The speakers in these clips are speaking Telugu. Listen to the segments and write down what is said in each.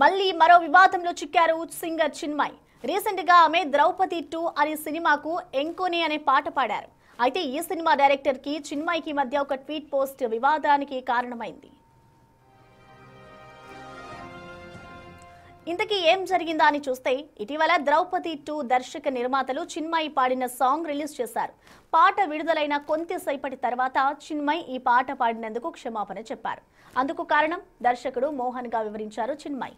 మళ్ళీ మరో వివాదంలో చిక్కారు సింగర్ చిన్మయ్. రీసెంట్ గా ఆమె ద్రౌపది 2 అనే సినిమాకు ఎంకోని అనే పాట పాడారు. అయితే ఈ సినిమా డైరెక్టర్ కి చిన్మయ్ కి మధ్య ఒక ట్వీట్ పోస్ట్ వివాదానికి కారణమైంది. ఇంతకీ ఏం జరిగిందా అని చూస్తే, ఇటీవల ద్రౌపది 2 దర్శక నిర్మాతలు చిన్మయ్ పాడిన సాంగ్ రిలీజ్ చేశారు. పాట విడుదలైన కొంతసేపటి తర్వాత చిన్మయ్ ఈ పాట పాడినందుకు క్షమాపణ చెప్పారు. అందుకు కారణం దర్శకుడు మోహన్ గా వివరించారు చిన్మయ్.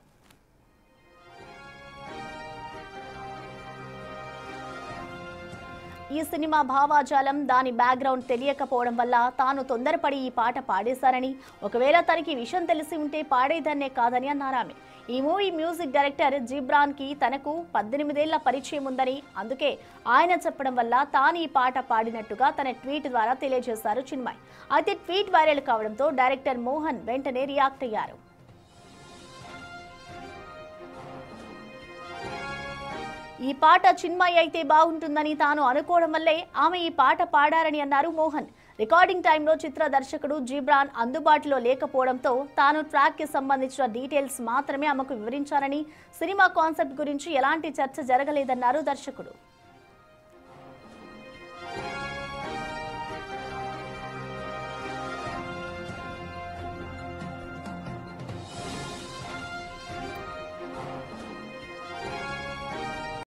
ఈ సినిమా భావాజాలం, దాని బ్యాక్గ్రౌండ్ తెలియకపోవడం వల్ల తాను తొందరపడి ఈ పాట పాడేశారని, ఒకవేళ తనకి విషయం తెలిసి ఉంటే పాడేదాన్నే కాదని అన్నారామె. ఈ మూవీ మ్యూజిక్ డైరెక్టర్ జిబ్రాన్ కి తనకు 18 ఏళ్ల పరిచయం ఉందని, అందుకే ఆయన చెప్పడం వల్ల తాను ఈ పాట పాడినట్టుగా తన ట్వీట్ ద్వారా తెలియజేశారు చిన్మయ్. అయితే ట్వీట్ వైరల్ కావడంతో డైరెక్టర్ మోహన్ వెంటనే రియాక్ట్ అయ్యారు. ఈ పాట చిన్మయ్ అయితే బాగుంటుందని తాను అనుకోవడం వల్లే ఆమె ఈ పాట పాడారని అన్నారు మోహన్. రికార్డింగ్ టైంలో చిత్ర దర్శకుడు జిబ్రాన్ అందుబాటులో లేకపోవడంతో తాను ట్రాక్ కి సంబంధించిన డీటెయిల్స్ మాత్రమే ఆమెకు వివరించారని, సినిమా కాన్సెప్ట్ గురించి ఎలాంటి చర్చ జరగలేదన్నారు దర్శకుడు.